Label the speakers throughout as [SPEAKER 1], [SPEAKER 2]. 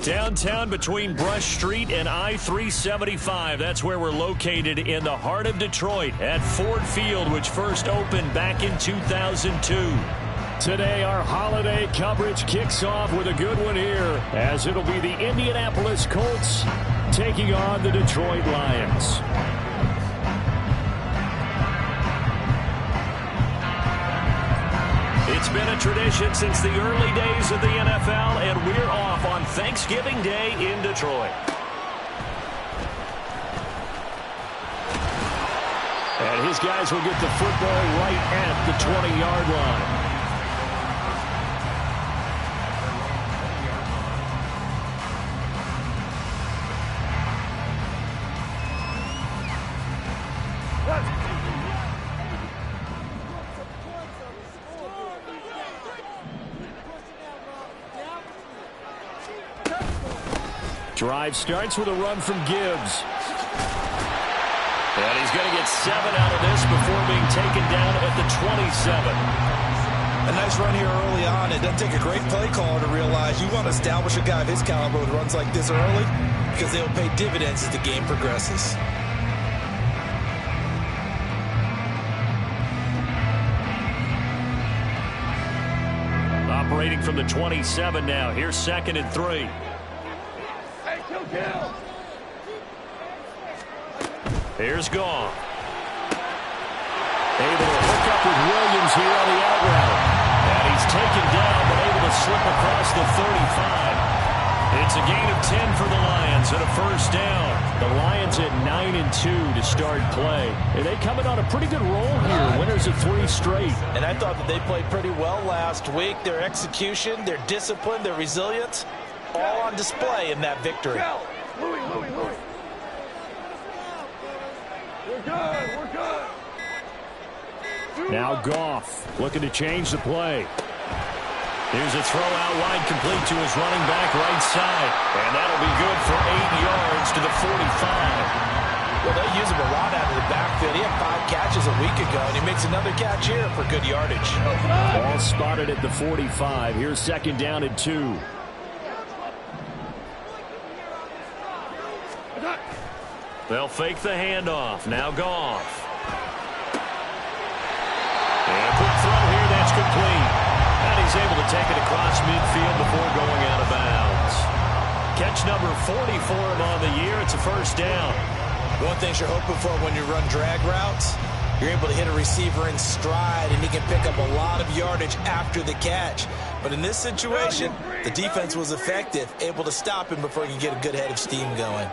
[SPEAKER 1] Downtown between Brush Street and I-375. That's where we're located in the heart of Detroit at Ford Field, which first opened back in 2002. Today, our holiday coverage kicks off with a good one here, as it'll be the Indianapolis Colts taking on the Detroit Lions. It's been a tradition since the early days of the NFL, and we're off on Thanksgiving Day in Detroit. And his guys will get the football right at the 20-yard line. Drive starts with a run from Gibbs. And he's going to get 7 out of this before being taken down at the 27.
[SPEAKER 2] A nice run here early on. It doesn't take a great play caller to realize you want to establish a guy of his caliber with runs like this early, because they'll pay dividends as the game progresses.
[SPEAKER 1] Operating from the 27 now. Here's 2nd and 3. Here's Goff. Able to hook up with Williams here on the out route. And he's taken down, but able to slip across the 35. It's a gain of 10 for the Lions and a first down. The Lions at 9-2 to start play. And they coming on a pretty good roll here. Winners of 3 straight.
[SPEAKER 2] And I thought that they played pretty well last week. Their execution, their discipline, their resilience, all on display in that victory.
[SPEAKER 3] Louis. We're good.
[SPEAKER 1] Now Goff looking to change the play. Here's a throw out wide, complete to his running back right side. And that'll be good for 8 yards to the 45.
[SPEAKER 2] Well, they use him a lot out of the backfield. He had 5 catches a week ago, and he makes another catch here for good yardage.
[SPEAKER 1] Ball spotted at the 45. Here's 2nd down and 2. They'll fake the handoff. Now Goff. And a quick throw here. That's complete. And he's able to take it across midfield before going out of bounds. Catch number 40 for him on the year. It's a first down.
[SPEAKER 2] One thing you're hoping for when you run drag routes, you're able to hit a receiver in stride, and he can pick up a lot of yardage after the catch. But in this situation, the defense was effective, able to stop him before he could get a good head of steam going.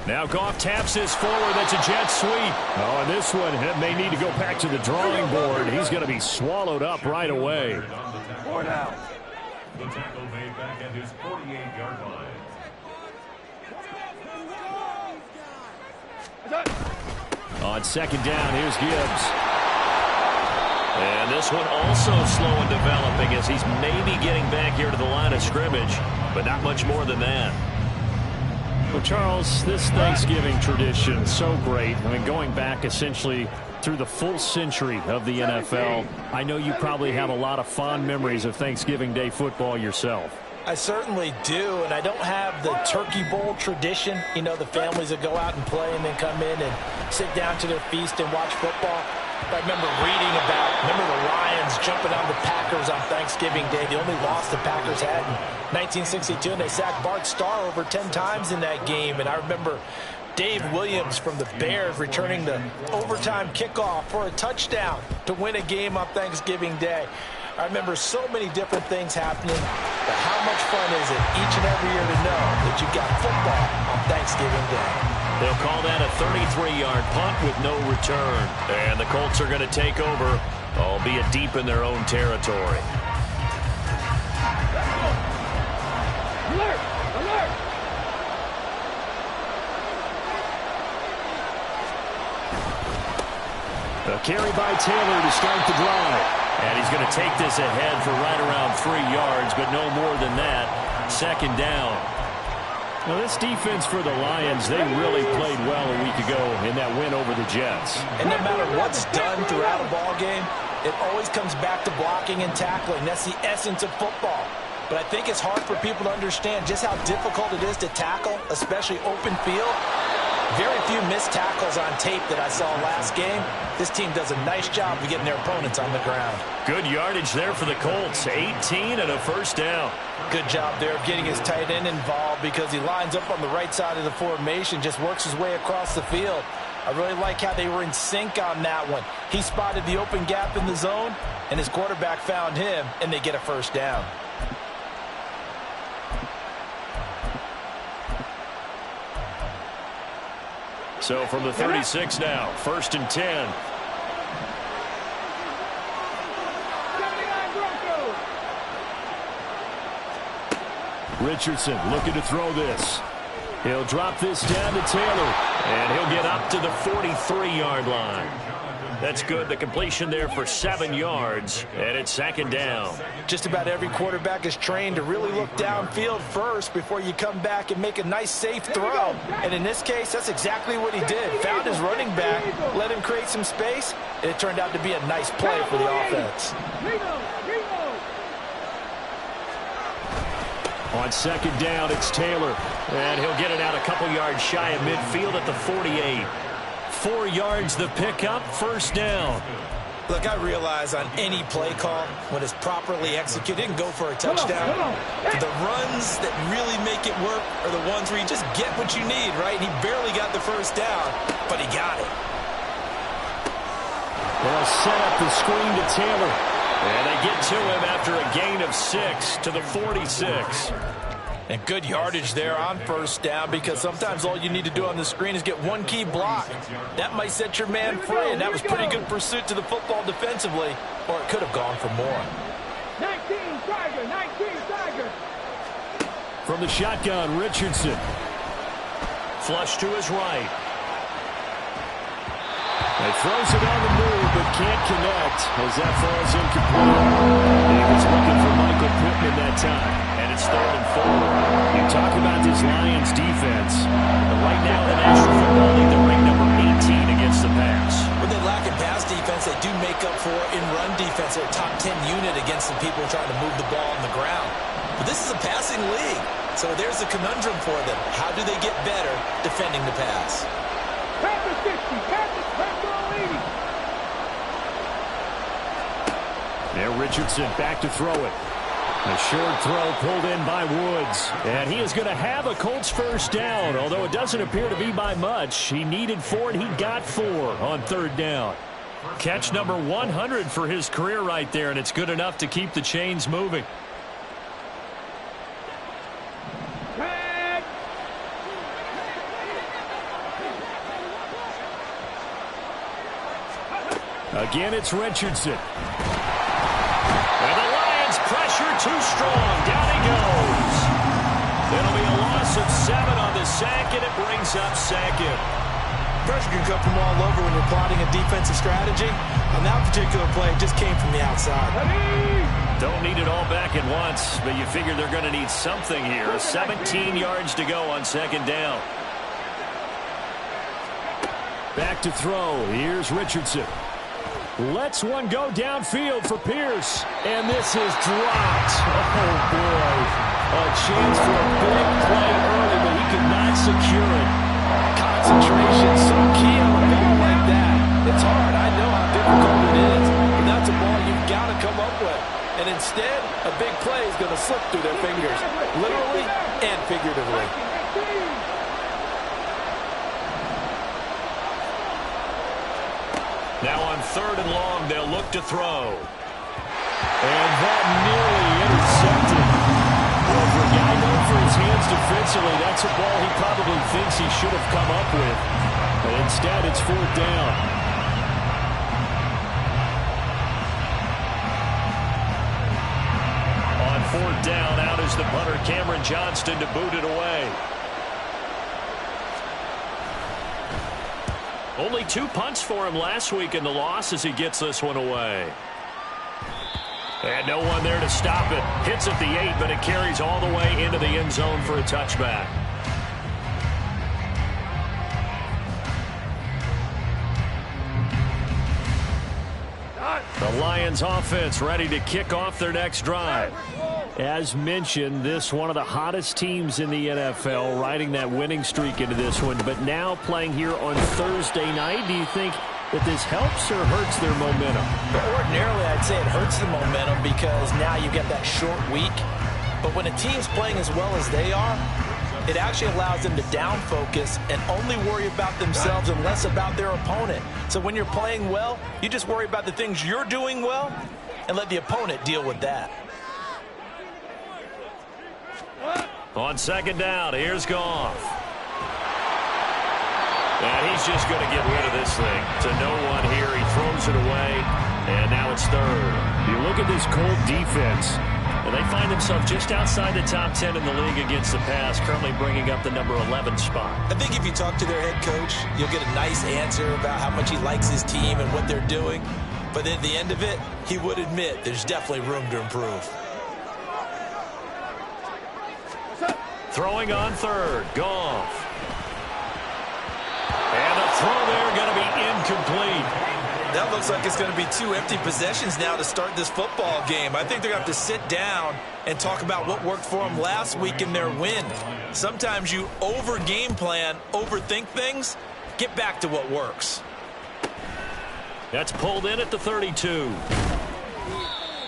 [SPEAKER 1] Now Goff taps this forward. That's a jet sweep. Oh, and this one may need to go back to the drawing board. He's going to be swallowed up right away.
[SPEAKER 3] 4 down.
[SPEAKER 4] The tackle made back at his 48-yard line.
[SPEAKER 1] On 2nd down, here's Gibbs. And this one also slow in developing as he's maybe getting back here to the line of scrimmage, but not much more than that. Well, Charles, this Thanksgiving tradition, so great. I mean, going back essentially through the full century of the NFL, I know you probably have a lot of fond memories of Thanksgiving Day football yourself.
[SPEAKER 2] I certainly do, and I don't have the Turkey Bowl tradition. You know, the families that go out and play and then come in and sit down to their feast and watch football. I remember reading about, the Lions jumping on the Packers on Thanksgiving Day. The only loss the Packers had in 1962, and they sacked Bart Starr over 10 times in that game. And I remember Dave Williams from the Bears returning the overtime kickoff for a touchdown to win a game on Thanksgiving Day. I remember so many different things happening. But how much fun is it each and every year to know that you've got football on Thanksgiving Day?
[SPEAKER 1] They'll call that a 33-yard punt with no return. And the Colts are going to take over, albeit deep in their own territory.
[SPEAKER 3] Alert! Alert!
[SPEAKER 1] A carry by Taylor to start the drive. And he's going to take this ahead for right around 3 yards, but no more than that. Second down. Well, this defense for the Lions, they really played well a week ago in that win over the Jets.
[SPEAKER 2] And no matter what's done throughout a ball game, it always comes back to blocking and tackling. That's the essence of football. But I think it's hard for people to understand just how difficult it is to tackle, especially open field. Very few missed tackles on tape that I saw last game. This team does a nice job of getting their opponents on the ground.
[SPEAKER 1] Good yardage there for the Colts. 18 and a first down.
[SPEAKER 2] Good job there of getting his tight end involved because he lines up on the right side of the formation, just works his way across the field. I really like how they were in sync on that one. He spotted the open gap in the zone, and his quarterback found him, and they get a first down.
[SPEAKER 1] So from the 36 now, 1st and 10. Richardson looking to throw this. He'll drop this down to Taylor, and he'll get up to the 43-yard line. That's good. The completion there for 7 yards, and it's 2nd down.
[SPEAKER 2] Just about every quarterback is trained to really look downfield first before you come back and make a nice, safe throw. And in this case, that's exactly what he did. Found his running back, let him create some space, and it turned out to be a nice play for the offense.
[SPEAKER 1] On 2nd down, it's Taylor, and he'll get it out a couple yards shy of midfield at the 48. 4 yards the pickup, 1st down.
[SPEAKER 2] Look, I realize on any play call, when it's properly executed, it can go for a touchdown. But the runs that really make it work are the ones where you just get what you need, right? And he barely got the first down, but he got it.
[SPEAKER 1] They'll set up the screen to Taylor. And they get to him after a gain of 6 to the 46.
[SPEAKER 2] And good yardage there on 1st down because sometimes all you need to do on the screen is get one key block. That might set your man free, and that was pretty good pursuit to the football defensively, or it could have gone for more.
[SPEAKER 3] 19 Tiger, 19 Tiger.
[SPEAKER 1] From the shotgun, Richardson. Flush to his right. He throws it on the move, but can't connect as that falls incomplete. He was looking for Michael Pittman that time, and it's 3rd and 4. You talk about this Lions defense. But right now in the National Football League, they're ranked number 18 against the pass.
[SPEAKER 2] When they lack in pass defense, they do make up for in run defense. They're a top 10 unit against the people trying to move the ball on the ground. But this is a passing league, so there's a conundrum for them. How do they get better defending the pass?
[SPEAKER 3] Panther 60, Panther 80.
[SPEAKER 1] There, Richardson back to throw it. A short throw pulled in by Woods. And he is going to have a Colts 1st down, although it doesn't appear to be by much. He needed 4, and he got 4 on 3rd down. Catch number 100 for his career right there, and it's good enough to keep the chains moving. Again, it's Richardson. And the Lions pressure too strong. Down he goes. It'll be a loss of 7 on the sack, and it brings up 2nd.
[SPEAKER 2] Pressure can come from all over when you're plotting a defensive strategy. On that particular play, it just came from the outside.
[SPEAKER 1] Don't need it all back at once, but you figure they're going to need something here. 17 yards to go on 2nd down. Back to throw. Here's Richardson. Lets one go downfield for Pierce. And this is dropped. Oh, boy. A chance for a big play early, but he could not secure it.
[SPEAKER 2] Concentration so key on a ball like that. It's hard. I know how difficult it is. But that's a ball you've got to come up with. And instead, a big play is going to slip through their fingers. Literally and figuratively.
[SPEAKER 1] Now on 3rd and long, they'll look to throw. And that nearly intercepted. for his hands defensively. That's a ball he probably thinks he should have come up with. But instead, it's 4th down. On 4th down, out is the punter, Cameron Johnston, to boot it away. Only 2 punts for him last week in the loss as he gets this one away. And no one there to stop it. Hits at the 8, but it carries all the way into the end zone for a touchback. The Lions offense ready to kick off their next drive. As mentioned, this one of the hottest teams in the NFL, riding that winning streak into this one, but now playing here on Thursday night. Do you think that this helps or hurts their momentum?
[SPEAKER 2] Ordinarily, I'd say it hurts the momentum because now you get that short week. But when a team's playing as well as they are, it actually allows them to down focus and only worry about themselves and less about their opponent. So when you're playing well, you just worry about the things you're doing well and let the opponent deal with that.
[SPEAKER 1] On 2nd down, here's Goff. And he's just going to get rid of this thing. To no one here. He throws it away, and now it's 3rd.
[SPEAKER 5] You look at this Colt defense, and they find themselves just outside the top 10 in the league against the pass, currently bringing up the number 11 spot.
[SPEAKER 2] I think if you talk to their head coach, you'll get a nice answer about how much he likes his team and what they're doing. But at the end of it, he would admit there's definitely room to improve.
[SPEAKER 1] Throwing on 3rd, Goff. And the throw there going to be incomplete.
[SPEAKER 2] That looks like it's going to be 2 empty possessions now to start this football game. I think they're going to have to sit down and talk about what worked for them last week in their win. Sometimes you over-game plan, overthink things, get back to what works.
[SPEAKER 1] That's pulled in at the 32.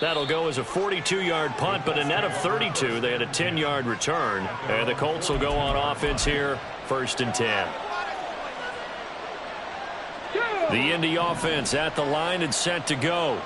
[SPEAKER 1] That'll go as a 42-yard punt, but a net of 32. They had a 10-yard return. And the Colts will go on offense here, 1st and 10. The Indy offense at the line and set to go.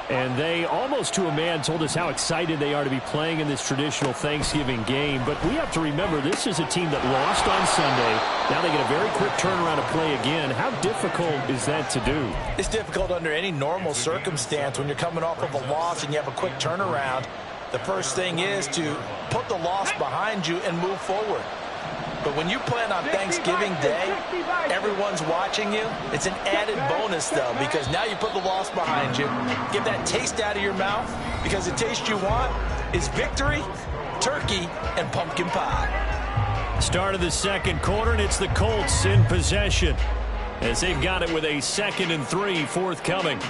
[SPEAKER 5] And they, almost to a man, told us how excited they are to be playing in this traditional Thanksgiving game. But we have to remember, this is a team that lost on Sunday. Now they get a very quick turnaround to play again. How difficult is that to do?
[SPEAKER 2] It's difficult under any normal circumstance when you're coming off of a loss and you have a quick turnaround. The first thing is to put the loss behind you and move forward. But when you plan on Thanksgiving Day, everyone's watching you. It's an added bonus, though, because now you put the loss behind you. Get that taste out of your mouth, because the taste you want is victory, turkey, and pumpkin pie.
[SPEAKER 1] Start of the 2nd quarter, and it's the Colts in possession as they've got it with a 2nd and 3 forthcoming.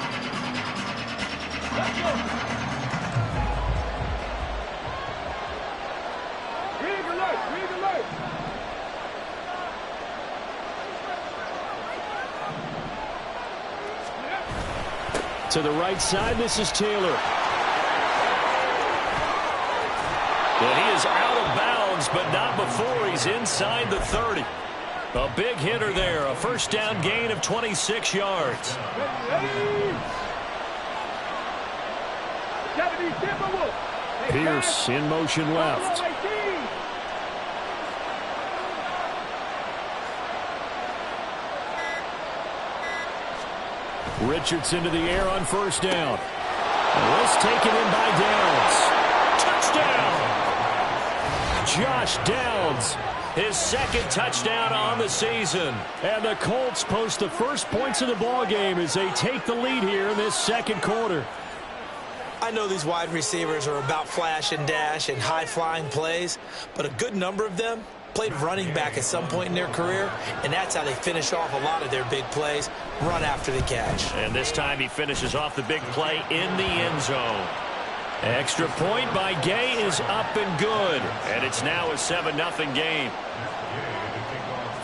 [SPEAKER 5] To the right side, this is Taylor.
[SPEAKER 1] And he is out of bounds, but not before he's inside the 30. A big hitter there, a 1st down gain of 26 yards.
[SPEAKER 5] Pierce in motion left. Richardson to the air on 1st down. And this taken in by Downs.
[SPEAKER 1] Touchdown! Josh Downs, his 2nd touchdown on the season.
[SPEAKER 5] And the Colts post the first points of the ball game as they take the lead here in this 2nd quarter.
[SPEAKER 2] I know these wide receivers are about flash and dash and high-flying plays, but a good number of them played running back at some point in their career, and that's how they finish off a lot of their big plays, run after the catch.
[SPEAKER 1] And this time he finishes off the big play in the end zone. Extra point by Gay is up and good, and it's now a 7-0 game.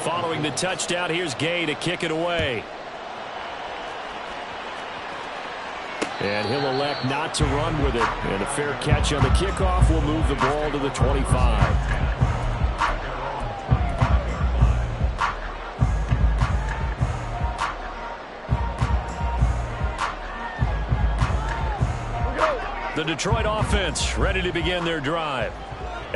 [SPEAKER 1] Following the touchdown, here's Gay to kick it away.
[SPEAKER 5] And he'll elect not to run with it. And a fair catch on the kickoff will move the ball to the 25. The Detroit offense ready to begin their drive.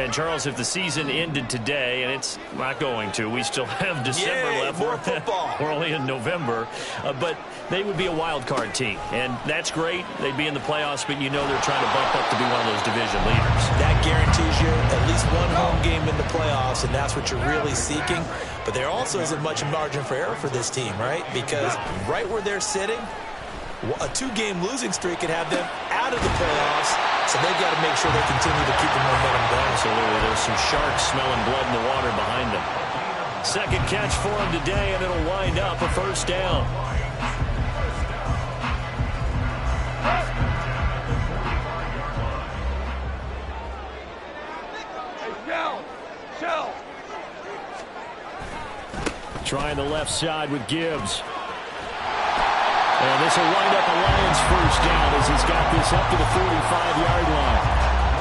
[SPEAKER 1] And, Charles, if the season ended today, and it's not going to, we still have December left.
[SPEAKER 2] More football.
[SPEAKER 1] We're only in November. But they would be a wild card team. And that's great. They'd be in the playoffs, but you know they're trying to bump up to be one of those division leaders.
[SPEAKER 2] That guarantees you at least one home game in the playoffs, and that's what you're really seeking. But there also isn't much margin for error for this team, right? Because right where they're sitting, a 2-game losing streak could have them out of the playoffs, so they've got to make sure they continue to keep the momentum going.
[SPEAKER 1] Absolutely. There's some sharks smelling blood in the water behind them. Second catch for him today, and it'll wind up a first down.
[SPEAKER 3] Shell.
[SPEAKER 5] Trying the left side with Gibbs. And this will wind up a Lions first down as he's got this up to the 45-yard line.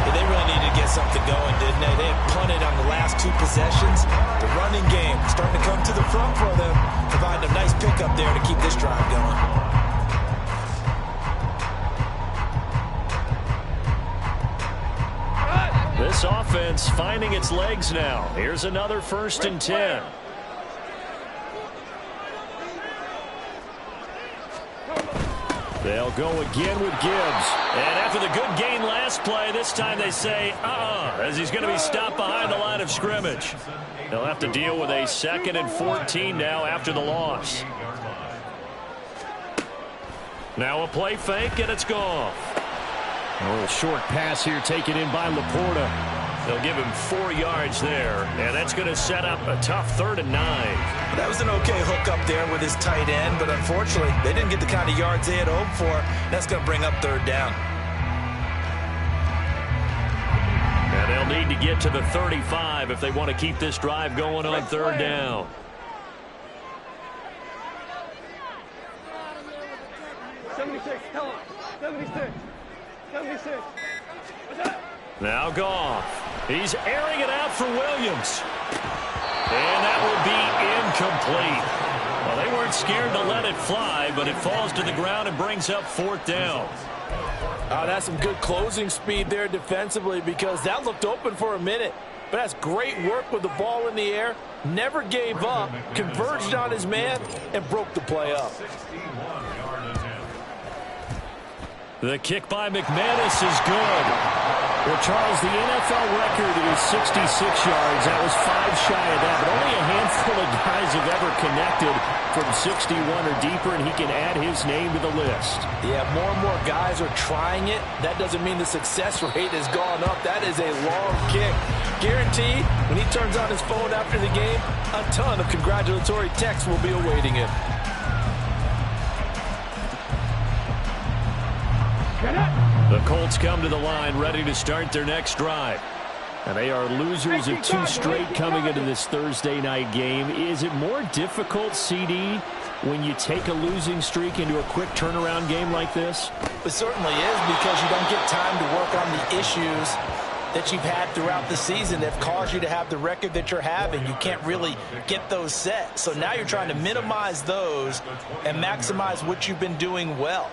[SPEAKER 2] Yeah, they really needed to get something going, didn't they? They had punted on the last 2 possessions. The running game starting to come to the front for them, providing a nice pickup there to keep this drive going.
[SPEAKER 1] This offense finding its legs now. Here's another 1st and 10.
[SPEAKER 5] They'll go again with Gibbs.
[SPEAKER 1] And after the good gain last play, this time they say, as he's going to be stopped behind the line of scrimmage. They'll have to deal with a 2nd and 14 now after the loss. Now a play fake, and it's gone.
[SPEAKER 5] A little short pass here taken in by Laporta.
[SPEAKER 1] They'll give him 4 yards there, and that's going to set up a tough 3rd and 9.
[SPEAKER 2] That was an okay hook up there with his tight end, but unfortunately, they didn't get the kind of yards they had hoped for. That's going to bring up 3rd down.
[SPEAKER 1] And they'll need to get to the 35 if they want to keep this drive going on 3rd down. Now Goff. He's airing it out for Williams. And that will be incomplete. Well, they weren't scared to let it fly, but it falls to the ground and brings up 4th down.
[SPEAKER 2] Oh, that's some good closing speed there defensively, because that looked open for a minute. But that's great work with the ball in the air. Never gave up, converged on his man, and broke the play up.
[SPEAKER 1] The kick by McManus is good.
[SPEAKER 5] Well, Charles, the NFL record is 66 yards. That was 5 shy of that, but only a handful of guys have ever connected from 61 or deeper, and he can add his name to the list.
[SPEAKER 2] Yeah, more and more guys are trying it. That doesn't mean the success rate has gone up. That is a long kick. Guaranteed, when he turns on his phone after the game, a ton of congratulatory texts will be awaiting him.
[SPEAKER 1] The Colts come to the line ready to start their next drive.
[SPEAKER 5] And they are losers of 2 straight coming into this Thursday night game. Is it more difficult, CD, when you take a losing streak into a quick turnaround game like this?
[SPEAKER 2] It certainly is, because you don't get time to work on the issues that you've had throughout the season that have caused you to have the record that you're having. You can't really get those set. So now you're trying to minimize those and maximize what you've been doing well.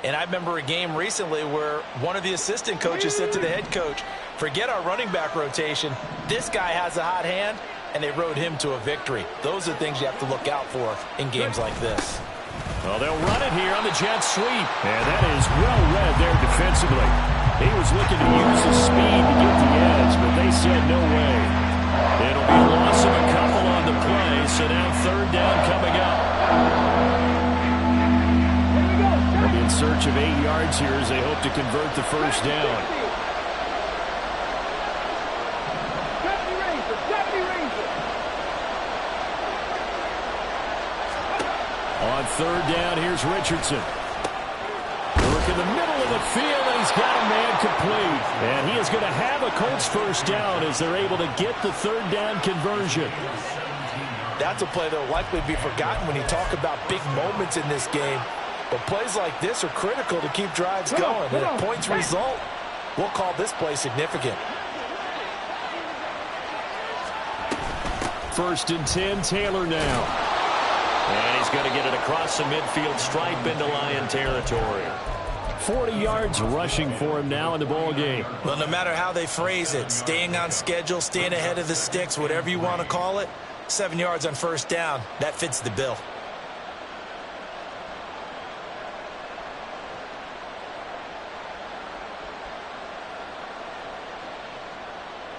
[SPEAKER 2] And I remember a game recently where one of the assistant coaches said to the head coach, forget our running back rotation. This guy has a hot hand, and they rode him to a victory. Those are things you have to look out for in games like this.
[SPEAKER 1] Well, they'll run it here on the jet sweep. And that is well read there defensively. He was looking to use his speed to get the edge, but they said no way. It'll be a loss of a couple on the play, so now 3rd down coming up.
[SPEAKER 5] They'll be in search of 8 yards here as they hope to convert the first down. On 3rd down, here's Richardson. Work in the middle of the field, and he's got a man complete. And he is going to have a Colts first down as they're able to get the 3rd down conversion.
[SPEAKER 2] That's a play that will likely be forgotten when you talk about big moments in this game. But plays like this are critical to keep drives going. And if points result, we'll call this play significant.
[SPEAKER 5] 1st and 10, Taylor now.
[SPEAKER 1] And he's going to get it across the midfield stripe into Lion territory.
[SPEAKER 5] 40 yards rushing for him now in the ball game.
[SPEAKER 2] Well, no matter how they phrase it, staying on schedule, staying ahead of the sticks, whatever you want to call it, 7 yards on first down, that fits the bill.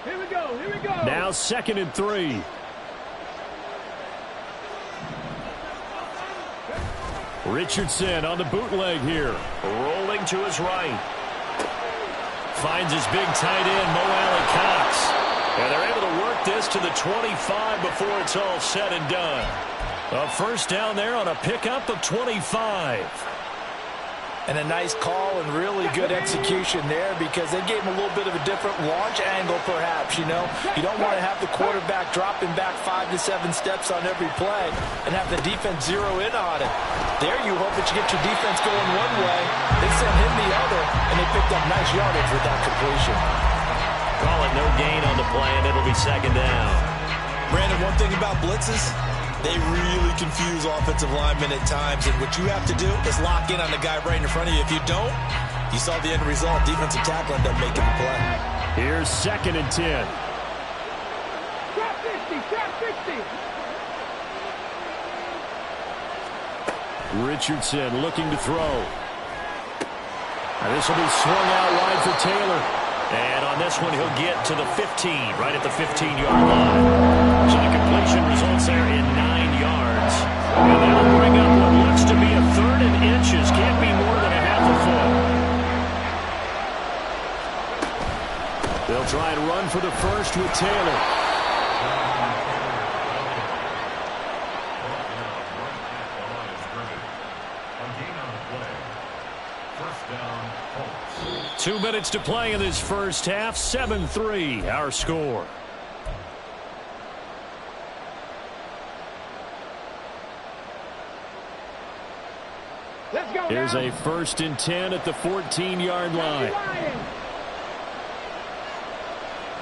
[SPEAKER 3] Here we go, here we go.
[SPEAKER 5] Now 2nd and 3. Richardson on the bootleg here.
[SPEAKER 1] Rolling to his right. Finds his big tight end, Mo Alley-Cox. And they're able to work this to the 25 before it's all said and done. A first down there on a pickup of 25.
[SPEAKER 2] And a nice call and really good execution there because they gave him a little bit of a different launch angle perhaps, you know. You don't want to have the quarterback dropping back 5 to 7 steps on every play and have the defense zero in on it. There you hope that you get your defense going one way. They sent him the other, and they picked up nice yardage with that completion.
[SPEAKER 1] Call it no gain on the play, and it'll be 2nd down.
[SPEAKER 2] Brandon, one thing about blitzes, they really confuse offensive linemen at times, and what you have to do is lock in on the guy right in front of you. If you don't, you saw the end result. Defensive tackle ended up making the play.
[SPEAKER 5] Here's 2nd and 10.
[SPEAKER 3] Trap 50, trap 50.
[SPEAKER 5] Richardson looking to throw. This will be swung out wide for Taylor.
[SPEAKER 1] And on this one, he'll get to the 15, right at the 15-yard line. So the completion results there in 9 yards. And that'll bring up what looks to be a 3rd and inches. Can't be more than a half a foot.
[SPEAKER 5] They'll try and run for the first with Taylor.
[SPEAKER 4] First down, Colts.
[SPEAKER 1] 2 minutes to play in this first half. 7-3, our score.
[SPEAKER 3] Let's go.
[SPEAKER 5] Here's
[SPEAKER 3] now.
[SPEAKER 5] a 1st and 10 at the 14-yard line.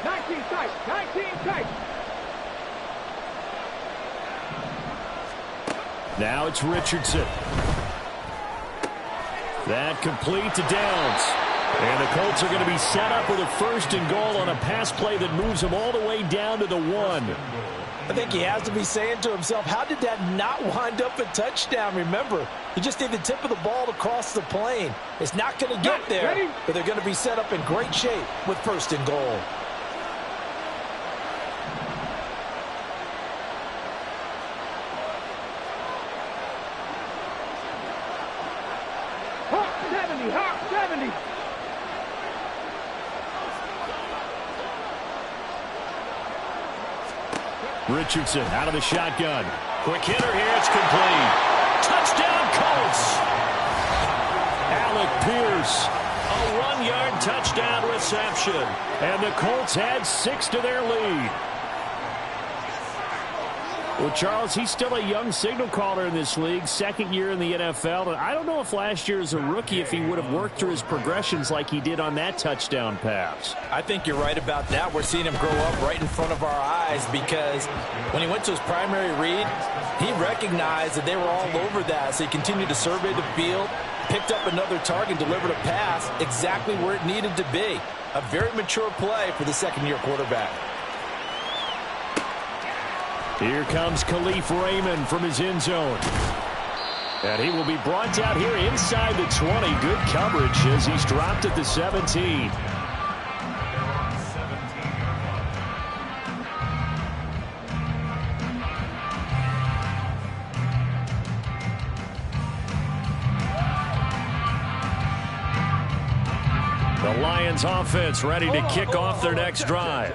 [SPEAKER 3] 19 tight, 19 tight.
[SPEAKER 5] Now it's Richardson. That complete to Downs. And the Colts are going to be set up with a 1st and goal on a pass play that moves them all the way down to the 1.
[SPEAKER 2] I think he has to be saying to himself, how did that not wind up a touchdown? Remember, he just did the tip of the ball to cross the plane. It's not going to get there, but they're going to be set up in great shape with 1st and goal.
[SPEAKER 3] Hawk 70.
[SPEAKER 5] Richardson out of the shotgun.
[SPEAKER 1] Quick hitter here. It's complete. Touchdown, Colts.
[SPEAKER 5] Alec Pierce.
[SPEAKER 1] A 1-yard touchdown reception.
[SPEAKER 5] And the Colts add 6 to their lead. Well, Charles, he's still a young signal caller in this league, 2nd year in the NFL. And I don't know if last year as a rookie, if he would have worked through his progressions like he did on that touchdown pass.
[SPEAKER 2] I think you're right about that. We're seeing him grow up right in front of our eyes because when he went to his primary read, he recognized that they were all over that. So he continued to survey the field, picked up another target, delivered a pass exactly where it needed to be. A very mature play for the 2nd-year quarterback.
[SPEAKER 5] Here comes Khalif Raymond from his end zone. And he will be brought down here inside the 20. Good coverage as he's dropped at the 17. The Lions offense ready to kick off their next drive.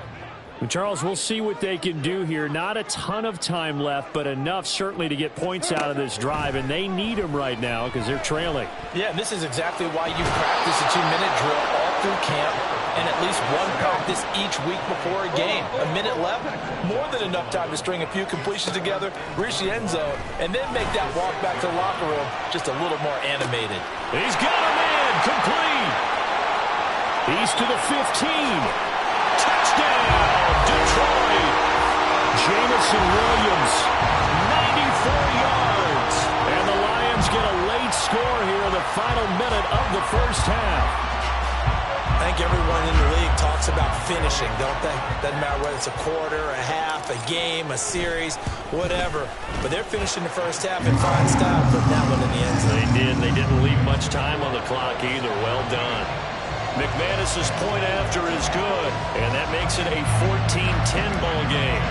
[SPEAKER 5] Charles, we'll see what they can do here. Not a ton of time left, but enough certainly to get points out of this drive, and they need them right now because they're trailing.
[SPEAKER 2] Yeah, and this is exactly why you practice a 2-minute drill all through camp and at least one practice each week before a game. A minute left, more than enough time to string a few completions together, reach the end zone, and then make that walk back to the locker room just a little more animated.
[SPEAKER 1] He's got a man, complete.
[SPEAKER 5] He's to the 15.
[SPEAKER 1] Touchdown, Detroit.
[SPEAKER 5] Jamison Williams,
[SPEAKER 1] 94 yards.
[SPEAKER 5] and the Lions get a late score here in the final minute of the first half.
[SPEAKER 2] think everyone in the league talks about finishing, don't they? Doesn't matter whether it's a quarter, a half, a game, a series, whatever. But they're finishing the first half in fine style, putting that one in the end zone.
[SPEAKER 1] They did. They didn't leave much time on the clock either. Well done. McManus's point after is good, and that makes it a 14-10 ball game.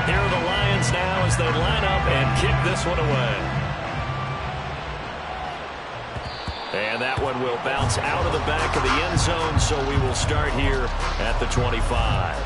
[SPEAKER 1] Here are the Lions now as they line up and kick this one away. And that one will bounce out of the back of the end zone, so we will start here at the 25.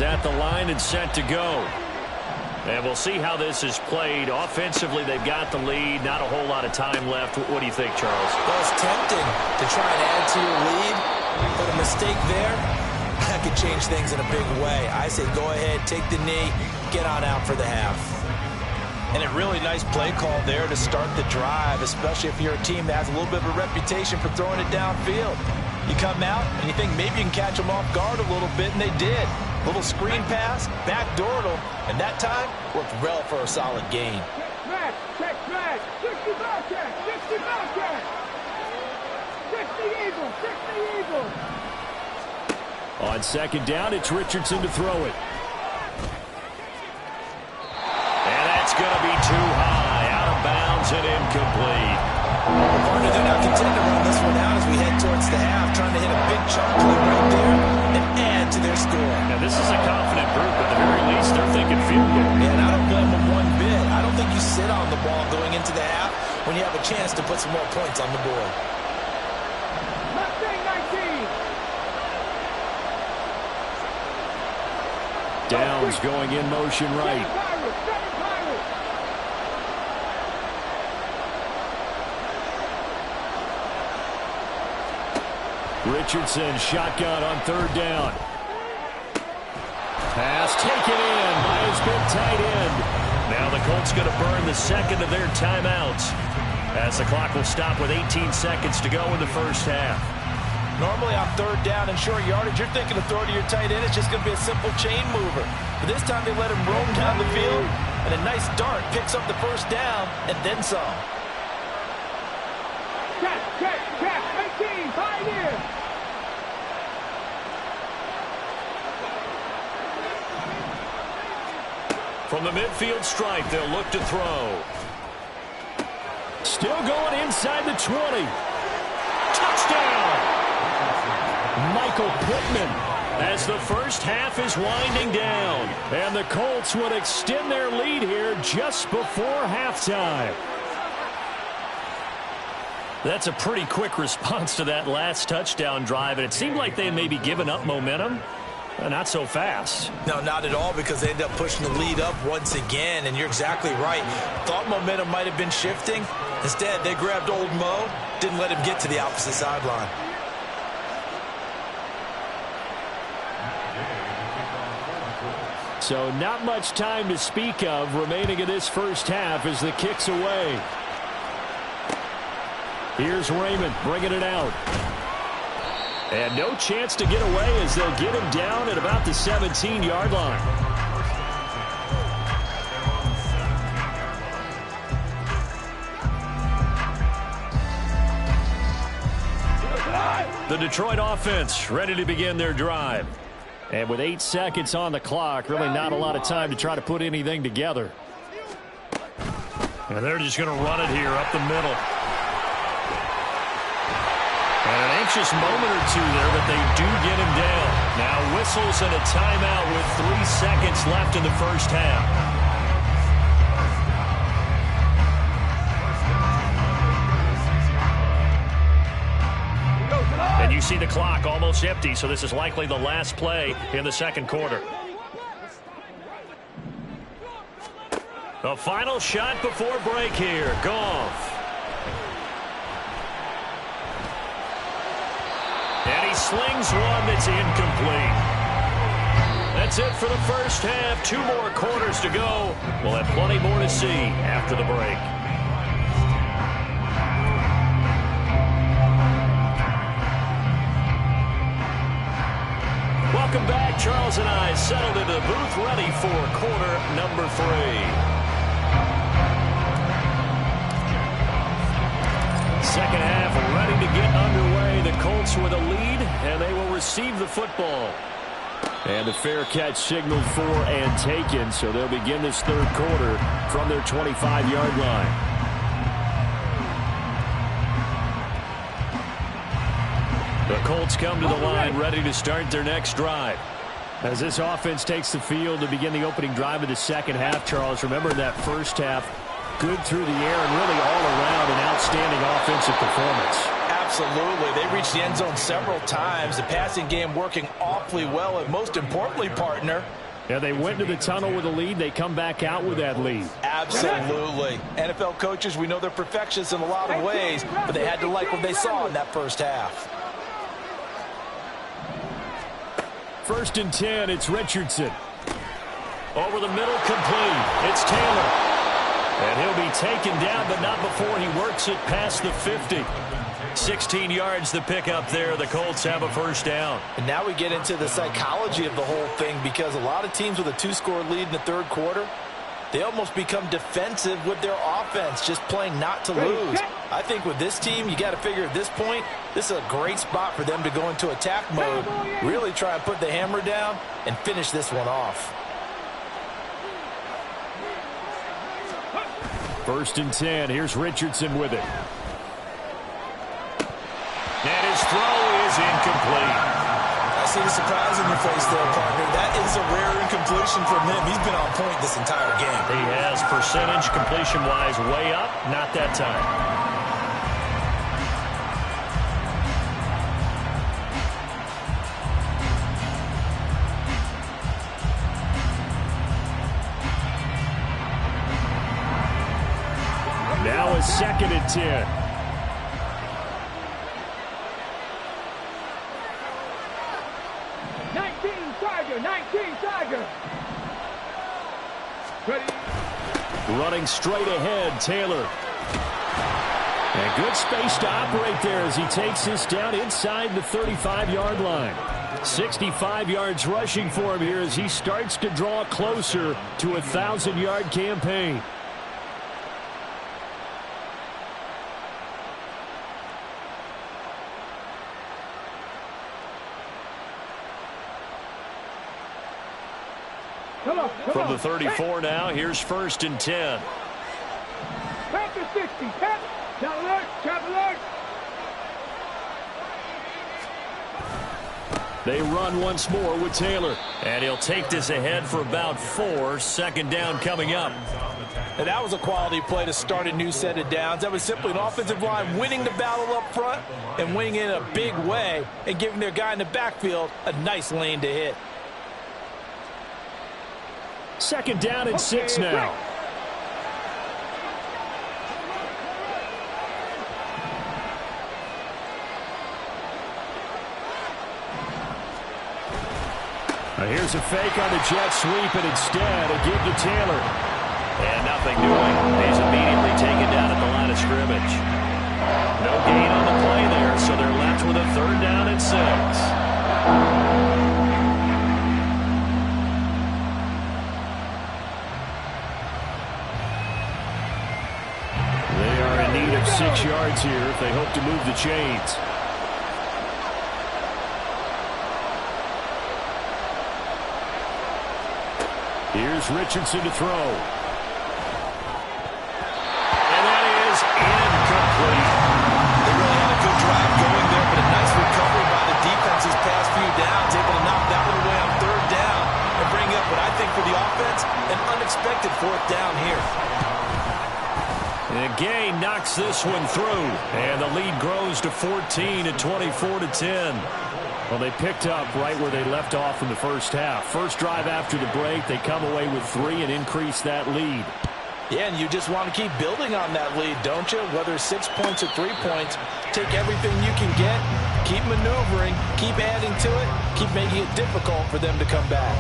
[SPEAKER 1] At the line and set to go. And we'll see how this is played. Offensively, they've got the lead. Not a whole lot of time left. What do you think, Charles?
[SPEAKER 2] Well, it's tempting to try and add to your lead, but a mistake there, that could change things in a big way. I say go ahead, take the knee, get on out for the half. And a really nice play call there to start the drive, especially if you're a team that has a little bit of a reputation for throwing it downfield. You come out and you think maybe you can catch them off guard a little bit, and they did. Little screen pass, backdoored them, and that time worked well for a solid gain.
[SPEAKER 3] Check smash, 60 ball check, 60 ball check. 60 Eagles, 60 Eagles.
[SPEAKER 5] On second down, it's Richardson to throw it.
[SPEAKER 1] And that's going to be too high, out of bounds and incomplete.
[SPEAKER 2] Partner, they're not content to run this one out as we head towards the half, trying to hit a big chunk play right there and add to their score.
[SPEAKER 1] Now, this is a confident group. At the very least, they're thinking field goal.
[SPEAKER 2] Yeah, and I don't blame them one bit. I don't think you sit on the ball going into the half when you have a chance to put some more points on the board.
[SPEAKER 3] Mustang 19.
[SPEAKER 5] Downs going in motion right. Richardson shotgun on third down. Pass taken in by his big tight end.
[SPEAKER 1] Now the Colts going to burn the second of their timeouts as the clock will stop with 18 seconds to go in the first half.
[SPEAKER 2] Normally on third down and short yardage, you're thinking of throw to your tight end. It's just going to be a simple chain mover. But this time they let him roam down the field, and a nice dart picks up the first down and then some.
[SPEAKER 3] Check, 18, 5 years.
[SPEAKER 1] From the midfield stripe, they'll look to throw.
[SPEAKER 5] Still going inside the 20. Touchdown! Michael Pittman as the first half is winding down. And the Colts would extend their lead here just before halftime.
[SPEAKER 1] That's a pretty quick response to that last touchdown drive, and it seemed like they may be giving up momentum. Not so fast.
[SPEAKER 2] No, not at all, because they end up pushing the lead up once again, and you're exactly right. Thought momentum might have been shifting. Instead, they grabbed old Mo, didn't let him get to the opposite sideline.
[SPEAKER 5] So not much time to speak of remaining in this first half as the kick's away. Here's Raymond bringing it out. And no chance to get away as they'll get him down at about the 17-yard line.
[SPEAKER 1] The Detroit offense ready to begin their drive.
[SPEAKER 5] And with 8 seconds on the clock, really not a lot of time to try to put anything together.
[SPEAKER 1] And they're just going to run it here up the middle. And an anxious moment or two there, but they do get him down. Now whistles and a timeout with 3 seconds left in the first half. And you see the clock almost empty, so this is likely the last play in the second quarter. The final shot before break here. Goff. And he slings one that's incomplete. That's it for the first half. 2 more quarters to go. We'll have plenty more to see after the break. Welcome back. Charles and I settled into the booth, ready for quarter number 3. Second half ready to get underway. The Colts with a lead, and they will receive the football. And the fair catch signaled for and taken, so they'll begin this third quarter from their 25-yard line. The Colts come to the line ready to start their next drive. As this offense takes the field to begin the opening drive of the second half, Charles, remember in that first half, good through the air and really all around an outstanding offensive performance.
[SPEAKER 2] Absolutely. They reached the end zone several times. The passing game working awfully well, and most importantly, partner.
[SPEAKER 5] Yeah, they went to the tunnel with a lead. They come back out with that lead.
[SPEAKER 2] Absolutely. NFL coaches, we know they're perfectionists in a lot of ways, but they had to like what they saw in that first half.
[SPEAKER 5] 1st and 10, it's Richardson. Over the middle, complete. It's Taylor. And he'll be taken down, but not before he works it past the 50. 16 yards to pick up there. The Colts have a first down.
[SPEAKER 2] And now we get into the psychology of the whole thing, because a lot of teams with a 2-score lead in the third quarter, they almost become defensive with their offense, just playing not to lose. I think with this team, you got to figure at this point, this is a great spot for them to go into attack mode, really try and put the hammer down and finish this one off.
[SPEAKER 5] 1st and 10. Here's Richardson with it.
[SPEAKER 1] And his throw is incomplete.
[SPEAKER 2] I see the surprise in your face there, partner. That is a rare incompletion from him. He's been on point this entire game.
[SPEAKER 1] He has percentage completion-wise way up. Not that time.
[SPEAKER 5] Now a 2nd and 10. Running straight ahead, Taylor. And good space to operate there as he takes this down inside the 35-yard line. 65 yards rushing for him here as he starts to draw closer to a 1,000-yard campaign.
[SPEAKER 1] From the 34 now, here's 1st and 10.
[SPEAKER 3] Back to 60. Trap alert, trap alert.
[SPEAKER 5] They run once more with Taylor.
[SPEAKER 1] And he'll take this ahead for about 4. 2nd down coming up.
[SPEAKER 2] And that was a quality play to start a new set of downs. That was simply an offensive line winning the battle up front and winning it in a big way and giving their guy in the backfield a nice lane to hit.
[SPEAKER 5] 2nd down and 6 now. Here's a fake on the jet sweep, and instead a give to Taylor.
[SPEAKER 1] And nothing doing. He's immediately taken down at the line of scrimmage. No gain on the play there, so they're left with a 3rd down and 6.
[SPEAKER 5] They are in need of 6 yards here if they hope to move the chains. Here's Richardson to throw.
[SPEAKER 1] And that is incomplete.
[SPEAKER 2] They really had a good drive going there, but a nice recovery by the defense these past few downs, able to knock that one away on 3rd down and bring up what I think for the offense, an unexpected 4th down here.
[SPEAKER 1] And Gay knocks this one through, and the lead grows to 14 at 24-10.
[SPEAKER 5] Well, they picked up right where they left off in the first half. First drive after the break, they come away with 3 and increase that lead.
[SPEAKER 2] Yeah, and you just want to keep building on that lead, don't you? Whether it's 6 points or 3 points, take everything you can get, keep maneuvering, keep adding to it, keep making it difficult for them to come back.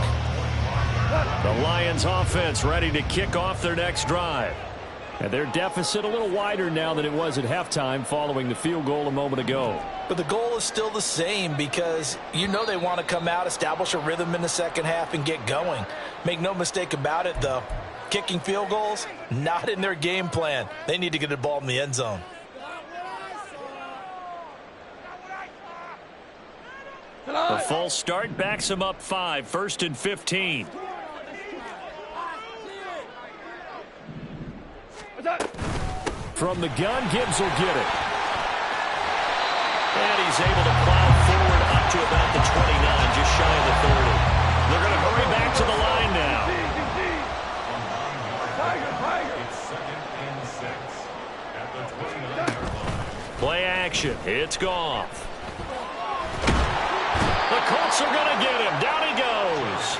[SPEAKER 1] The Lions offense ready to kick off their next drive. And their deficit a little wider now than it was at halftime following the field goal a moment ago.
[SPEAKER 2] But the goal is still the same because you know they want to come out, establish a rhythm in the second half, and get going. Make no mistake about it, though. Kicking field goals, not in their game plan. They need to get the ball in the end zone.
[SPEAKER 1] The false start backs them up 5, 1st and 15. From the gun, Gibbs will get it. And he's able to plow forward up to about the 29, just shy of the 30. They're going to hurry back to the line now.
[SPEAKER 4] It's 2nd and 6 at the 29-yard line.
[SPEAKER 1] Play action. It's Goff. The Colts are going to get him. Down he goes.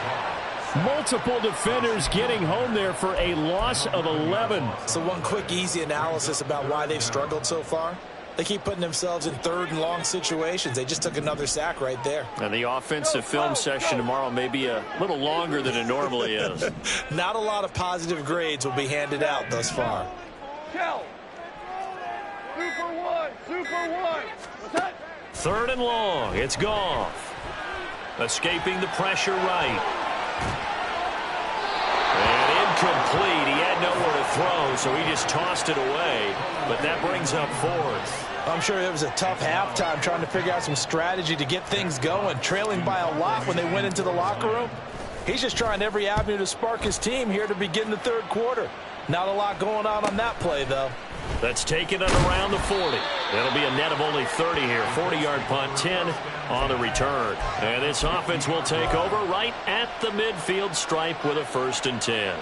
[SPEAKER 1] Multiple defenders getting home there for a loss of 11.
[SPEAKER 2] So one quick, easy analysis about why they've struggled so far. They keep putting themselves in 3rd and long situations. They just took another sack right there.
[SPEAKER 1] And the offensive film session tomorrow may be a little longer than it normally is.
[SPEAKER 2] Not a lot of positive grades will be handed out thus far.
[SPEAKER 3] Super one. What's that?
[SPEAKER 1] 3rd and long. It's Goff. Escaping the pressure right. And incomplete. He had nowhere to throw, so he just tossed it away. But that brings up 4th.
[SPEAKER 2] I'm sure it was a tough halftime trying to figure out some strategy to get things going, trailing by a lot when they went into the locker room. He's just trying every avenue to spark his team here to begin the 3rd quarter. Not a lot going on that play, though.
[SPEAKER 1] That's taken it around the 40. It'll be a net of only 30 here. 40-yard punt, 10 on the return. And this offense will take over right at the midfield stripe with a 1st and 10.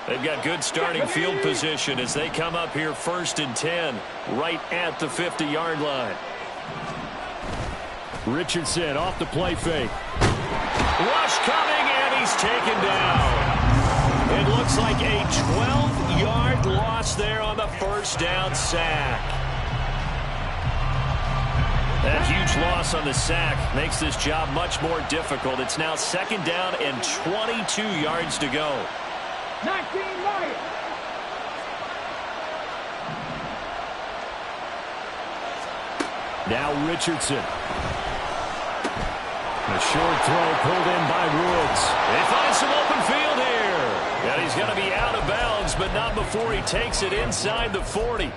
[SPEAKER 1] They've got good starting field position as they come up here 1st and 10 right at the 50-yard line.
[SPEAKER 5] Richardson off the play fake.
[SPEAKER 1] Rush coming, and he's taken down. It looks like a 12-yard loss there on the 1st down sack. That huge loss on the sack makes this job much more difficult. It's now 2nd down and 22 yards to go.
[SPEAKER 3] 19 Lions.
[SPEAKER 5] Now Richardson. A short throw pulled in by Woods.
[SPEAKER 1] They find some open field here. And he's going to be out of bounds, but not before he takes it inside the 40.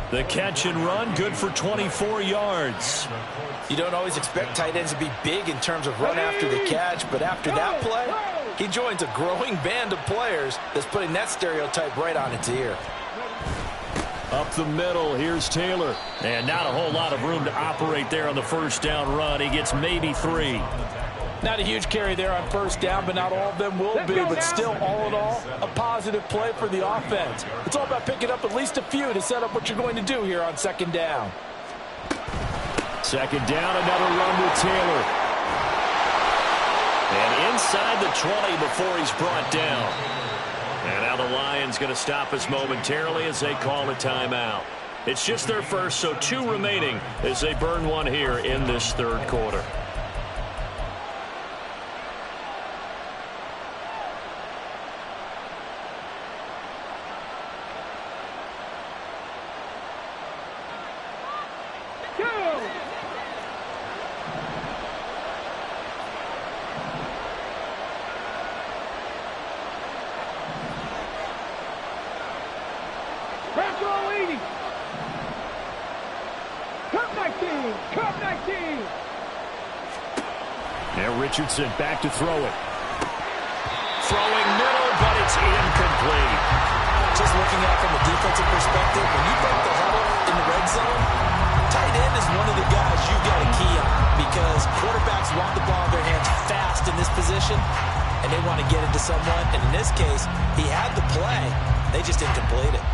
[SPEAKER 1] The catch and run, good for 24 yards.
[SPEAKER 2] You don't always expect tight ends to be big in terms of run after the catch, but after that play, he joins a growing band of players that's putting that stereotype right on its ear.
[SPEAKER 5] Up the middle, here's Taylor.
[SPEAKER 1] And not a whole lot of room to operate there on the 1st down run. He gets maybe 3.
[SPEAKER 2] Not a huge carry there on 1st down, but not all of them will be. But still, all in all, a positive play for the offense. It's all about picking up at least a few to set up what you're going to do here on 2nd down.
[SPEAKER 5] 2nd down, another run with Taylor.
[SPEAKER 1] And inside the 20 before he's brought down. And now the Lions going to stop us momentarily as they call a timeout. It's just their first, so 2 remaining as they burn one here in this 3rd quarter.
[SPEAKER 5] Now Richardson back to throw it.
[SPEAKER 1] Throwing middle, but it's incomplete.
[SPEAKER 2] Just looking at it from a defensive perspective, when you break the huddle in the red zone, tight end is one of the guys you got to key on because quarterbacks want the ball in their hands fast in this position, and they want to get it to someone. And in this case, he had the play. They just didn't complete it.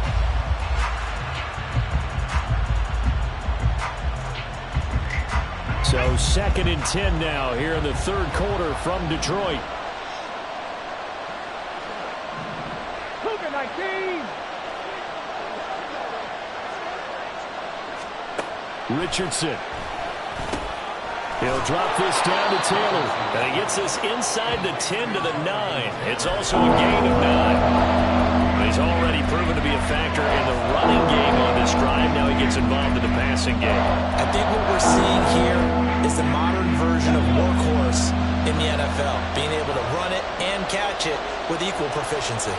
[SPEAKER 5] So 2nd and 10 now here in the 3rd quarter from Detroit.
[SPEAKER 3] Cougar 19.
[SPEAKER 5] Richardson. He'll drop this down to Taylor.
[SPEAKER 1] And he gets this inside the 10 to the 9. It's also a gain of 9. He's already proven to be a factor in the running game on this drive. Now he gets involved in the passing game.
[SPEAKER 2] I think what we're seeing here is the modern version of workhorse in the NFL, being able to run it and catch it with equal proficiency.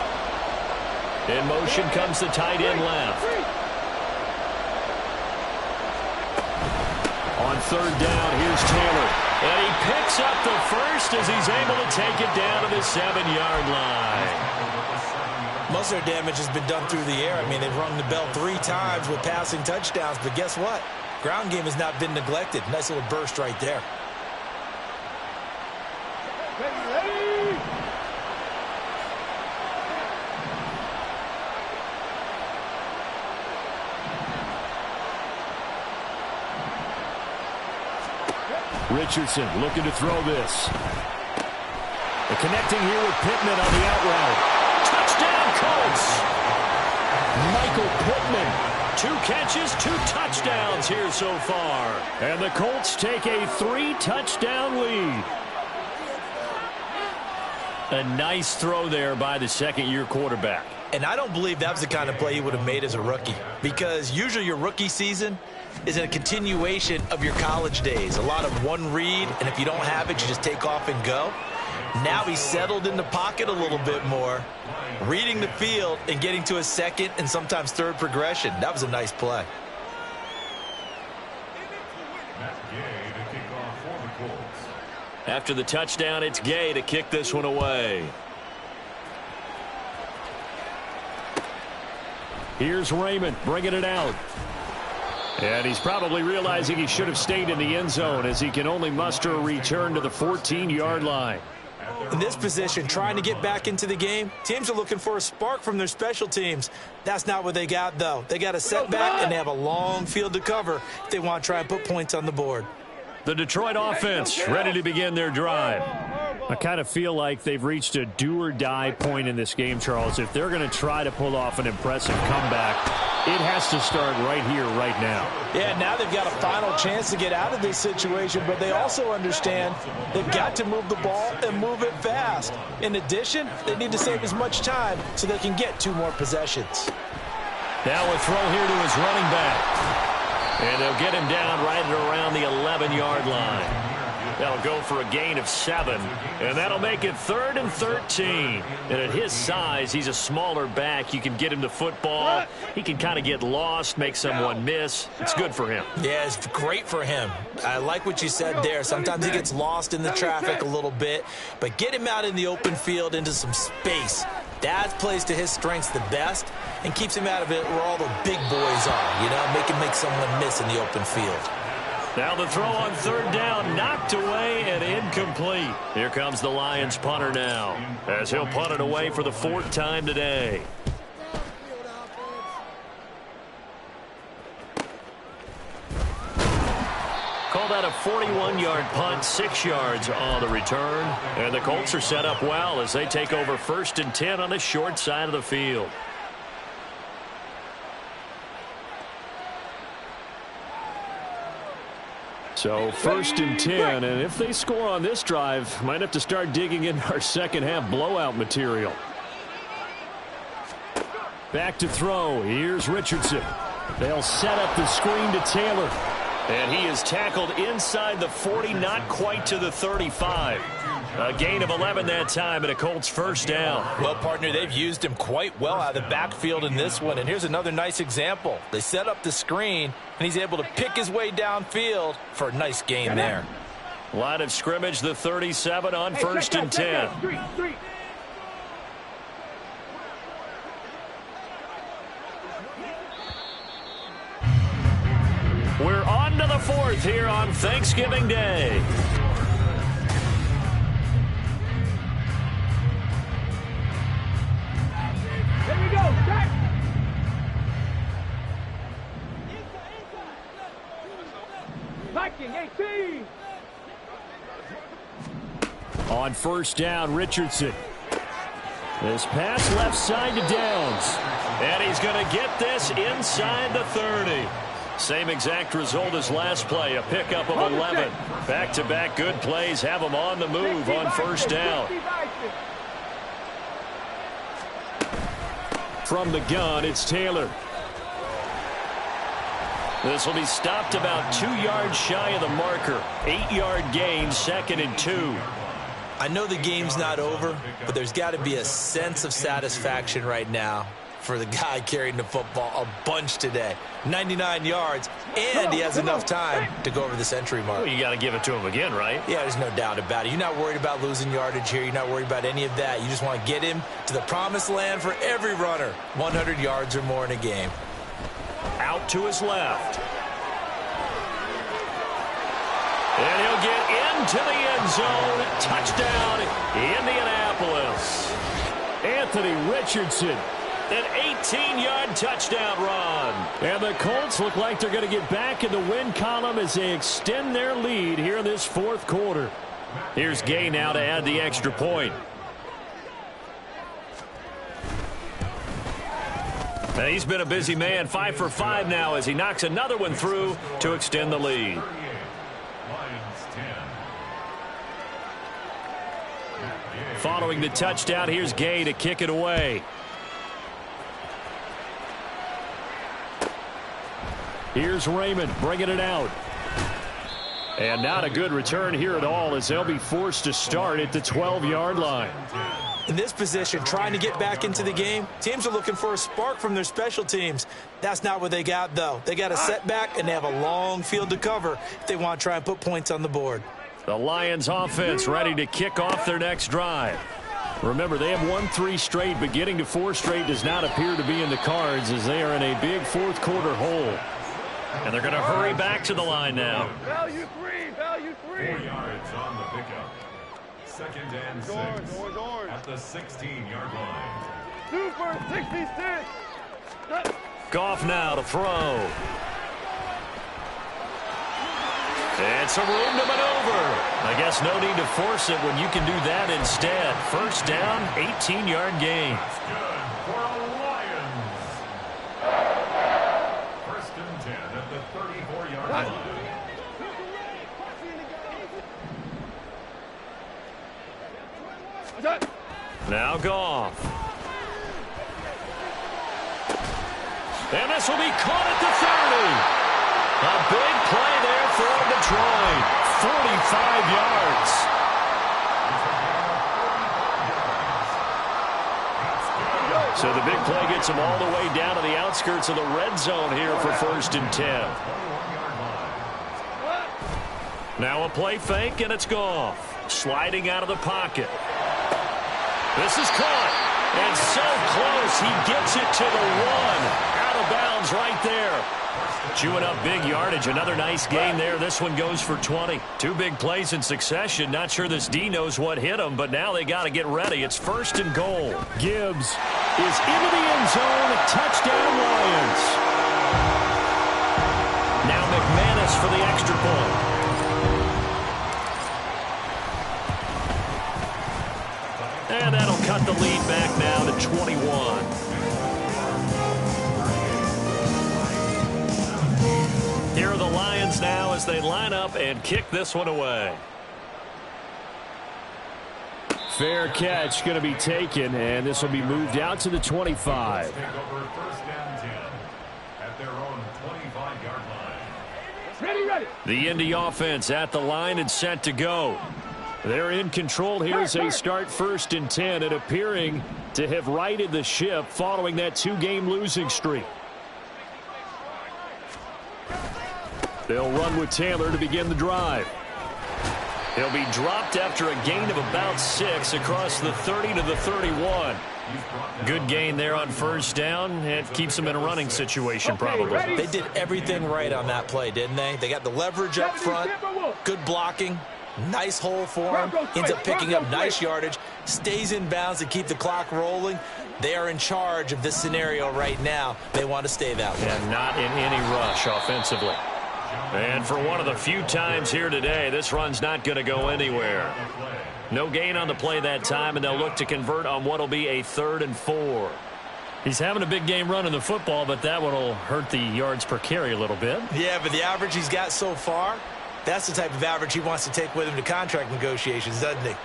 [SPEAKER 1] In motion comes the tight end left.
[SPEAKER 5] On third down, here's Taylor.
[SPEAKER 1] And he picks up the first as he's able to take it down to the 7-yard line.
[SPEAKER 2] Most of their damage has been done through the air. I mean, they've rung the bell 3 times with passing touchdowns, but guess what? Ground game has not been neglected. Nice little burst right there.
[SPEAKER 5] Richardson looking to throw this. And connecting here with Pittman on the out route.
[SPEAKER 1] Touchdown, Colts!
[SPEAKER 5] Michael Pittman.
[SPEAKER 1] 2 catches, 2 touchdowns here so far.
[SPEAKER 5] And the Colts take a 3-touchdown lead.
[SPEAKER 1] A nice throw there by the second-year quarterback.
[SPEAKER 2] And I don't believe that was the kind of play he would have made as a rookie, because usually your rookie season is a continuation of your college days. A lot of one read, and if you don't have it, you just take off and go. Now he's settled in the pocket a little bit more, reading the field and getting to a second and sometimes third progression. That was a nice play.
[SPEAKER 1] After the touchdown, it's Gay to kick this one away.
[SPEAKER 5] Here's Raymond bringing it out. And he's probably realizing he should have stayed in the end zone as he can only muster a return to the 14-yard line.
[SPEAKER 2] In this position, trying to get back into the game, teams are looking for a spark from their special teams. That's not what they got, though. They got a setback, and they have a long field to cover if they want to try and put points on the board.
[SPEAKER 1] The Detroit offense ready to begin their drive.
[SPEAKER 5] I kind of feel like they've reached a do-or-die point in this game, Charles. If they're going to try to pull off an impressive comeback, it has to start right here, right now.
[SPEAKER 2] Yeah, now they've got a final chance to get out of this situation, but they also understand they've got to move the ball and move it fast. In addition, they need to save as much time so they can get 2 more possessions.
[SPEAKER 1] Now a throw here to his running back. And they'll get him down right at around the 11-yard line. That'll go for a gain of 7, and that'll make it 3rd and 13. And at his size, he's a smaller back. You can get him the football. He can kind of get lost, make someone miss. It's good for him.
[SPEAKER 2] Yeah, it's great for him. I like what you said there. Sometimes he gets lost in the traffic a little bit, but get him out in the open field into some space. That plays to his strengths the best and keeps him out of it where all the big boys are, you know, make someone miss in the open field.
[SPEAKER 1] Now the throw on 3rd down, knocked away and incomplete. Here comes the Lions punter now, as he'll punt it away for the 4th time today. Call that a 41-yard punt, 6 yards on the return. And the Colts are set up well as they take over 1st and 10 on the short side of the field.
[SPEAKER 5] So 1st and 10, and if they score on this drive, might have to start digging in our second-half blowout material. Back to throw. Here's Richardson. They'll set up the screen to Taylor.
[SPEAKER 1] And he is tackled inside the 40, not quite to the 35. A gain of 11 that time, and a Colts 1st down.
[SPEAKER 2] Well, partner, they've used him quite well out of the backfield in this one. And here's another nice example. They set up the screen, and he's able to pick his way downfield for a nice gain there.
[SPEAKER 1] Line of scrimmage, the 37 on 1st and 10. We're on to the 4th here on Thanksgiving Day.
[SPEAKER 3] Here we go, check. Viking 18.
[SPEAKER 5] On 1st down, Richardson. This pass left side to Downs.
[SPEAKER 1] And he's going to get this inside the 30. Same exact result as last play, a pickup of 11. Back-to-back good plays have them on the move on first down.
[SPEAKER 5] From the gun, it's Taylor.
[SPEAKER 1] This will be stopped about 2 yards shy of the marker. 8-yard gain, 2nd and 2.
[SPEAKER 2] I know the game's not over, but there's got to be a sense of satisfaction right now for the guy carrying the football a bunch today. 99 yards, and he has enough time to go over the century mark.
[SPEAKER 1] Well, you got to give it to him again, right?
[SPEAKER 2] Yeah, there's no doubt about it. You're not worried about losing yardage here. You're not worried about any of that. You just want to get him to the promised land for every runner. 100 yards or more in a game.
[SPEAKER 1] Out to his left. And he'll get into the end zone. Touchdown, Indianapolis.
[SPEAKER 5] Anthony Richardson.
[SPEAKER 1] An 18-yard touchdown run.
[SPEAKER 5] And the Colts look like they're going to get back in the win column as they extend their lead here in this fourth quarter.
[SPEAKER 1] Here's Gay now to add the extra point. And he's been a busy man, 5 for 5 now as he knocks another one through to extend the lead. Following the touchdown, here's Gay to kick it away.
[SPEAKER 5] Here's Raymond bringing it out. And not a good return here at all as they'll be forced to start at the 12-yard line.
[SPEAKER 2] In this position, trying to get back into the game, teams are looking for a spark from their special teams. That's not what they got, though. They got a setback, and they have a long field to cover if they want to try and put points on the board.
[SPEAKER 1] The Lions offense ready to kick off their next drive.
[SPEAKER 5] Remember, they have won 3 straight, but getting to 4 straight does not appear to be in the cards as they are in a big fourth quarter hole.
[SPEAKER 1] And they're going to hurry back to the line now.
[SPEAKER 3] Value 3, value 3.
[SPEAKER 4] 4 yards on the pickup. 2nd and 6 at the 16-yard line.
[SPEAKER 3] Super 66.
[SPEAKER 1] Goff now to throw. And some room to maneuver. I guess no need to force it when you can do that instead. First down, 18-yard gain.
[SPEAKER 4] That's good for the Lions. 1st and 10 at the 34-yard line.
[SPEAKER 1] Now Goff. And this will be caught at the 30. A big play there for Detroit. 45 yards. So the big play gets them all the way down to the outskirts of the red zone here for 1st and 10. Now a play fake, and it's Goff. Sliding out of the pocket. This is caught. And so close, he gets it to the 1. Out of bounds right there. Chewing up big yardage. Another nice gain there. This one goes for 20. 2 big plays in succession. Not sure this D knows what hit him, but now they got to get ready. It's 1st and goal.
[SPEAKER 5] Gibbs is into the end zone. Touchdown, Lions.
[SPEAKER 1] Now McManus for the extra point. And that'll cut the lead back now to 21. Here are the Lions now as they line up and kick this one away.
[SPEAKER 5] Fair catch going to be taken, and this will be moved out to the 25.
[SPEAKER 4] Take over 1st and 10 at their own 25-yard line.
[SPEAKER 3] Ready.
[SPEAKER 1] The Indy offense at the line and set to go. They're in control here as they start 1st and 10 and appearing to have righted the ship following that 2-game losing streak. They'll run with Taylor to begin the drive. He'll be dropped after a gain of about 6 across the 30 to the 31. Good gain there on 1st down. It keeps them in a running situation probably.
[SPEAKER 2] They did everything right on that play, didn't they? They got the leverage up front, good blocking, nice hole for him, ends up picking up nice yardage, stays in bounds to keep the clock rolling. They are in charge of this scenario right now. They want to stay that way.
[SPEAKER 1] And not in any rush offensively. And for one of the few times here today, this run's not going to go anywhere. No gain on the play that time, and they'll look to convert on what will be a 3rd and 4. He's having a big game running the football, but that one will hurt the yards per carry a little bit.
[SPEAKER 2] Yeah, but the average he's got so far, that's the type of average he wants to take with him to contract negotiations, doesn't he?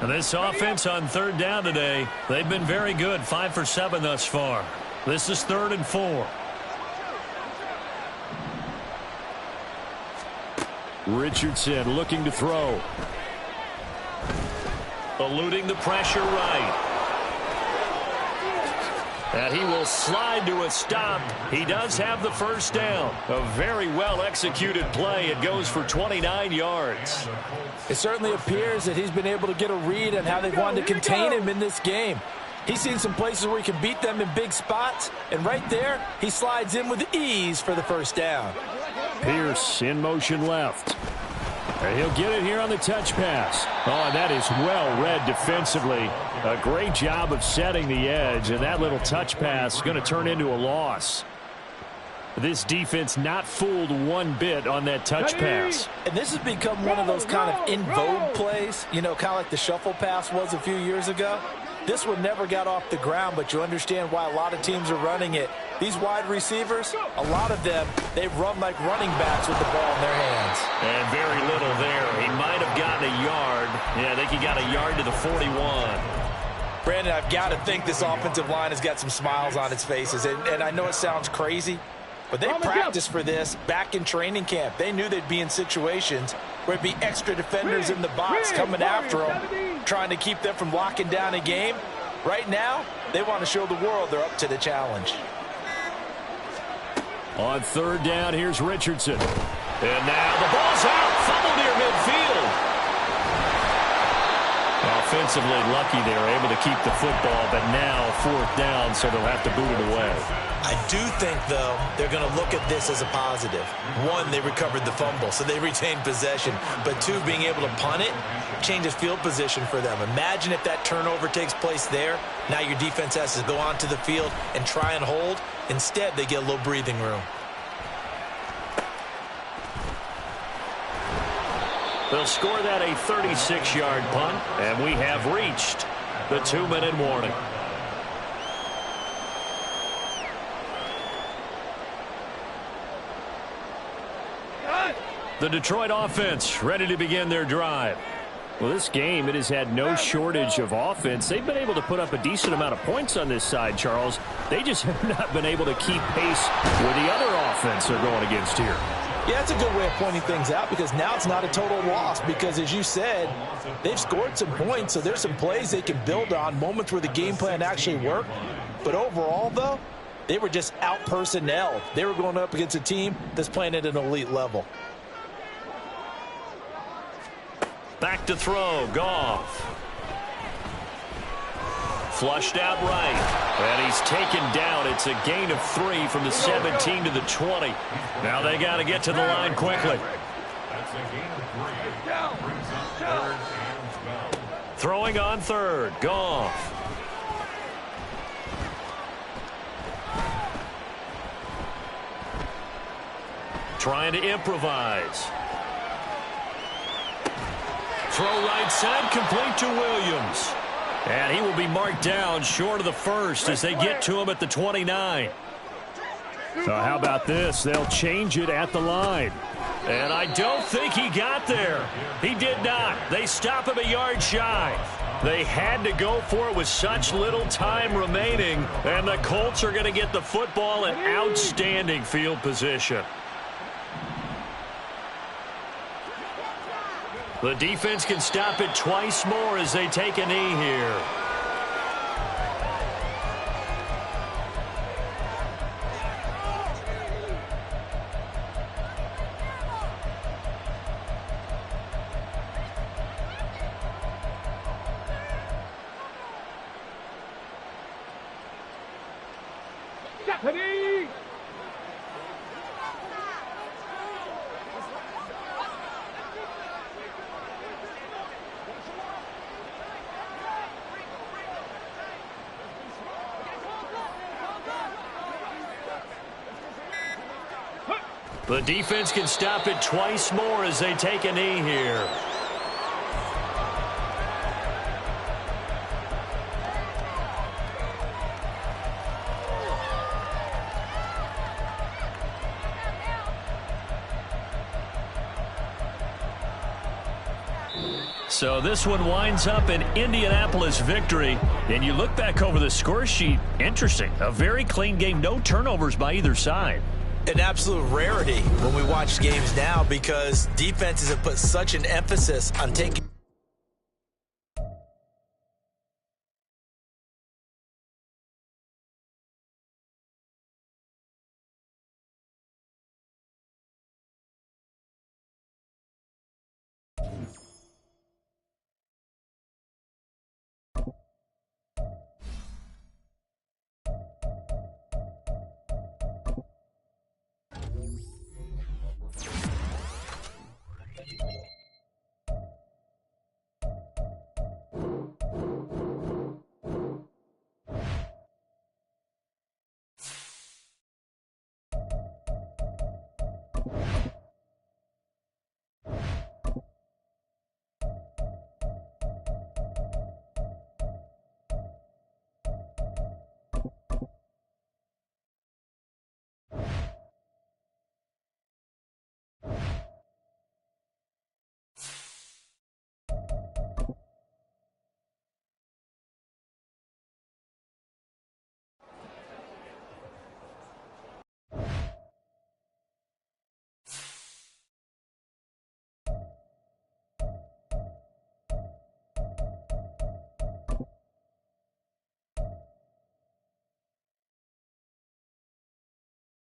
[SPEAKER 1] And this offense on third down today, they've been very good, 5 for 7 thus far. This is 3rd and 4. Richardson looking to throw. Eluding the pressure right. And he will slide to a stop. He does have the first down. A very well-executed play. It goes for 29 yards.
[SPEAKER 2] It certainly appears that he's been able to get a read on how they've wanted to contain him in this game. He's seen some places where he can beat them in big spots, and right there, he slides in with ease for the first down.
[SPEAKER 5] Pierce in motion left. And he'll get it here on the touch pass. Oh, and that is well read defensively. A great job of setting the edge, and that little touch pass is going to turn into a loss. This defense not fooled one bit on that touch pass.
[SPEAKER 2] And this has become one of those kind of in vogue plays, you know, kind of like the shuffle pass was a few years ago. This one never got off the ground, but you understand why a lot of teams are running it. These wide receivers, a lot of them, they run like running backs with the ball in their hands.
[SPEAKER 1] And very little there. He might have gotten a yard. Yeah, I think he got a yard to the 41.
[SPEAKER 2] Brandon, I've got to think this offensive line has got some smiles on its faces. And I know it sounds crazy, but they practiced for this back in training camp. They knew they'd be in situations where it'd be extra defenders in the box coming after them, trying to keep them from locking down a game. Right now, they want to show the world they're up to the challenge.
[SPEAKER 5] On third down, here's Richardson.
[SPEAKER 1] And now the ball's out. Fumble near midfield. Offensively lucky they were able to keep the football, but now 4th down, so they'll have to boot it away.
[SPEAKER 2] I do think, though, they're going to look at this as a positive. One, they recovered the fumble, so they retained possession. But two, being able to punt it changes field position for them. Imagine if that turnover takes place there. Now your defense has to go onto the field and try and hold. Instead, they get a little breathing room.
[SPEAKER 1] They'll score that a 36-yard punt, and we have reached the 2-minute warning. The Detroit offense ready to begin their drive. Well, this game, it has had no shortage of offense. They've been able to put up a decent amount of points on this side, Charles. They just have not been able to keep pace with the other offense they're going against here.
[SPEAKER 2] Yeah, that's a good way of pointing things out, because now it's not a total loss, because as you said, they've scored some points, so there's some plays they can build on, moments where the game plan actually worked. But overall, though, they were just out-personnelled. They were going up against a team that's playing at an elite level.
[SPEAKER 1] Back to throw, Goff. Flushed out right. And he's taken down. It's a gain of 3 from the 17 to the 20. Now they got to get to the line quickly.
[SPEAKER 4] That's a gain of 3. Brings up 3rd and 12.
[SPEAKER 1] Throwing on 3rd, Goff. Trying to improvise. Throw right side, complete to Williams. And he will be marked down short of the first as they get to him at the 29.
[SPEAKER 5] So how about this? They'll change it at the line.
[SPEAKER 1] And I don't think he got there. He did not. They stop him a yard shy. They had to go for it with such little time remaining. And the Colts are going to get the football in outstanding field position. The defense can stop it twice more as they take a knee here.
[SPEAKER 3] Stephanie!
[SPEAKER 1] The defense can stop it twice more as they take a knee here. So this one winds up an Indianapolis victory. And you look back over the score sheet, interesting. A very clean game, no turnovers by either side.
[SPEAKER 2] An absolute rarity when we watch games now because defenses have put such an emphasis on taking